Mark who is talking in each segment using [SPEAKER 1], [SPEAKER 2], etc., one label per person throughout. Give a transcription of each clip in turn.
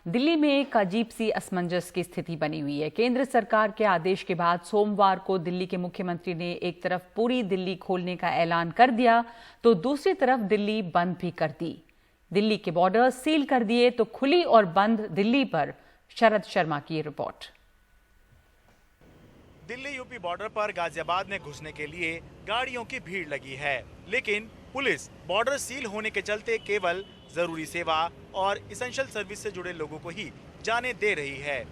[SPEAKER 1] दिल्ली में एक अजीब सी असमंजस की स्थिति बनी हुई है। केंद्र सरकार के आदेश के बाद सोमवार को दिल्ली के मुख्यमंत्री ने एक तरफ पूरी दिल्ली खोलने का ऐलान कर दिया तो दूसरी तरफ दिल्ली बंद भी कर दी। दिल्ली के बॉर्डर सील कर दिए तो खुली और बंद दिल्ली पर शरद शर्मा की रिपोर्ट।
[SPEAKER 2] दिल्ली यूपी बॉर्डर पर गाजियाबाद में घुसने के लिए गाड़ियों की भीड़ लगी है, लेकिन पुलिस बॉर्डर सील होने के चलते केवल जरूरी सेवा और इसेंशियल सर्विस से जुड़े लोगों को ही जाने दे रही है।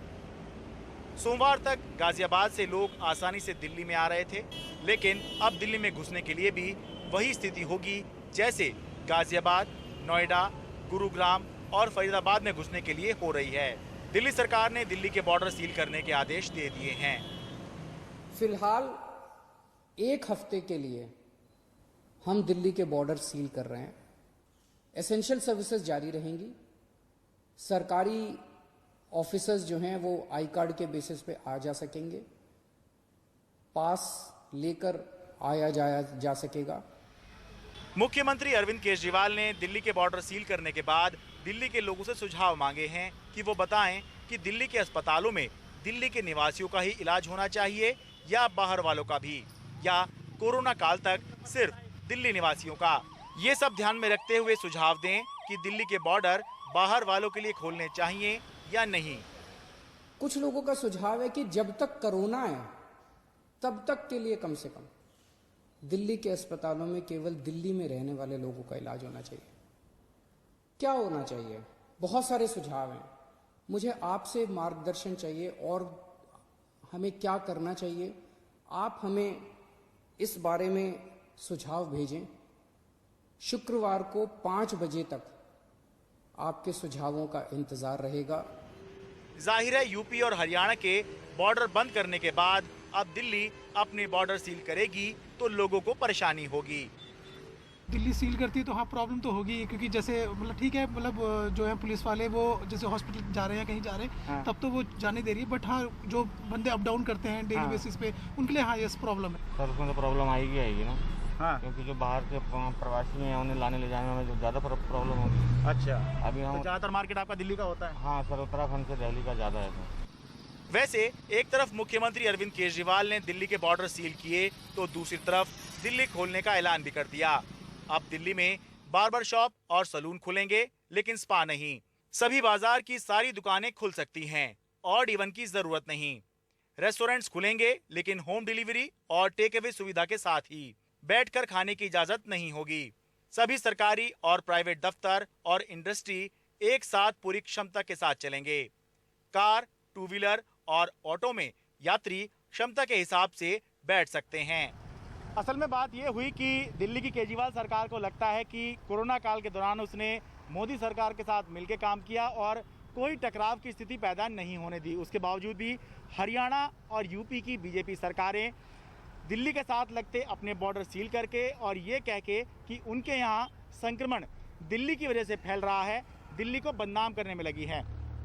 [SPEAKER 2] सोमवार तक गाजियाबाद से लोग आसानी से दिल्ली में आ रहे थे, लेकिन अब दिल्ली में घुसने के लिए भी वही स्थिति होगी जैसे गाजियाबाद, नोएडा, गुरुग्राम और फरीदाबाद में घुसने के लिए हो रही है। दिल्ली सरकार ने दिल्ली के बॉर्डर सील करने के आदेश दे दिए हैं।
[SPEAKER 3] फिलहाल एक हफ्ते के लिए हम दिल्ली के बॉर्डर सील कर रहे हैं। एसेंशियल सर्विसेज जारी रहेंगी। सरकारी ऑफिसर्स जो हैं वो आई कार्ड के बेसिस पे आ जा सकेंगे, पास लेकर आया जाया जा सकेगा।
[SPEAKER 2] मुख्यमंत्री अरविंद केजरीवाल ने दिल्ली के बॉर्डर सील करने के बाद दिल्ली के लोगों से सुझाव मांगे हैं कि वो बताएं कि दिल्ली के अस्पतालों में दिल्ली के निवासियों का ही इलाज होना चाहिए या बाहर वालों का भी, या कोरोना काल तक सिर्फ दिल्ली निवासियों का। ये सब ध्यान में रखते हुए सुझाव दें कि दिल्ली के बॉर्डर बाहर वालों के लिए खोलने चाहिए या नहीं।
[SPEAKER 3] कुछ लोगों का सुझाव है कि जब तक कोरोना है तब तक के लिए कम से कम दिल्ली के अस्पतालों में केवल दिल्ली में रहने वाले लोगों का इलाज होना चाहिए। क्या होना चाहिए? बहुत सारे सुझाव हैं। मुझे आपसे मार्गदर्शन चाहिए और हमें क्या करना चाहिए। आप हमें इस बारे में सुझाव भेजें। शुक्रवार को 5 बजे तक आपके सुझावों का इंतजार रहेगा।
[SPEAKER 2] जाहिर है यूपी और हरियाणा के बॉर्डर बंद करने के बाद अब दिल्ली अपने बॉर्डर सील करेगी तो लोगों को परेशानी होगी।
[SPEAKER 4] दिल्ली सील करती है तो हाँ प्रॉब्लम तो होगी, क्योंकि जैसे मतलब ठीक है, मतलब जो है पुलिस वाले वो जैसे हॉस्पिटल जा रहे हैं कहीं जा रहे हैं, हाँ। तब तो वो जाने दे रही है, बट हाँ जो बंदे अप डाउन करते हैं डेली बेसिस पे उनके लिए हाँ ये प्रॉब्लम है।
[SPEAKER 5] सर उसमें तो प्रॉब्लम आएगी ना, हाँ। क्योंकि जो बाहर के प्रवासी हैं उन्हें लाने ले जाने में जो ज़्यादा प्रॉब्लम होगी।
[SPEAKER 2] अच्छा,
[SPEAKER 5] अभी हम
[SPEAKER 2] तो ज़्यादातर मार्केट आपका दिल्ली का होता है?
[SPEAKER 5] हाँ सर, उत्तराखंड से दिल्ली का ज़्यादा है सर।
[SPEAKER 2] वैसे एक तरफ मुख्यमंत्री अरविंद केजरीवाल ने दिल्ली के बॉर्डर सील किए तो दूसरी तरफ दिल्ली खोलने का ऐलान भी कर दिया। अब दिल्ली में बार्बर शॉप और सलून खुलेंगे, लेकिन स्पा नहीं। सभी बाजार की सारी दुकानें खुल सकती हैं, ऑड इवन की जरूरत नहीं। रेस्टोरेंट्स खुलेंगे, लेकिन होम डिलीवरी और टेक अवे सुविधा के साथ ही। बैठकर खाने की इजाजत नहीं होगी। सभी सरकारी और प्राइवेट दफ्तर और इंडस्ट्री एक साथ पूरी क्षमता के साथ चलेंगे। कार, टू व्हीलर और ऑटो में यात्री क्षमता के हिसाब से बैठ सकते हैं। असल में बात यह हुई कि दिल्ली की केजरीवाल सरकार को लगता है कि कोरोना काल के दौरान उसने मोदी सरकार के साथ मिलकर काम किया और कोई टकराव की स्थिति पैदा नहीं होने दी। उसके बावजूद भी हरियाणा और यूपी की बीजेपी सरकारें दिल्ली के साथ लगते अपने बॉर्डर सील करके और ये कह के कि उनके यहाँ संक्रमण दिल्ली की वजह से फैल रहा है, दिल्ली को बदनाम करने में लगी है।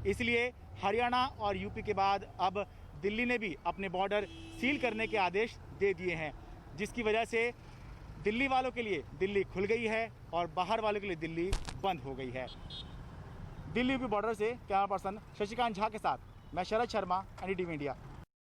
[SPEAKER 2] इसलिए हरियाणा और यूपी के बाद अब दिल्ली ने भी अपने बॉर्डर सील करने के आदेश दे दिए हैं, जिसकी वजह से दिल्ली वालों के लिए दिल्ली खुल गई है और बाहर वालों के लिए दिल्ली बंद हो गई है। दिल्ली यूपी बॉर्डर से कैमरा पर्सन शशिकांत झा के साथ मैं शरद शर्मा, एनडीटीवी इंडिया।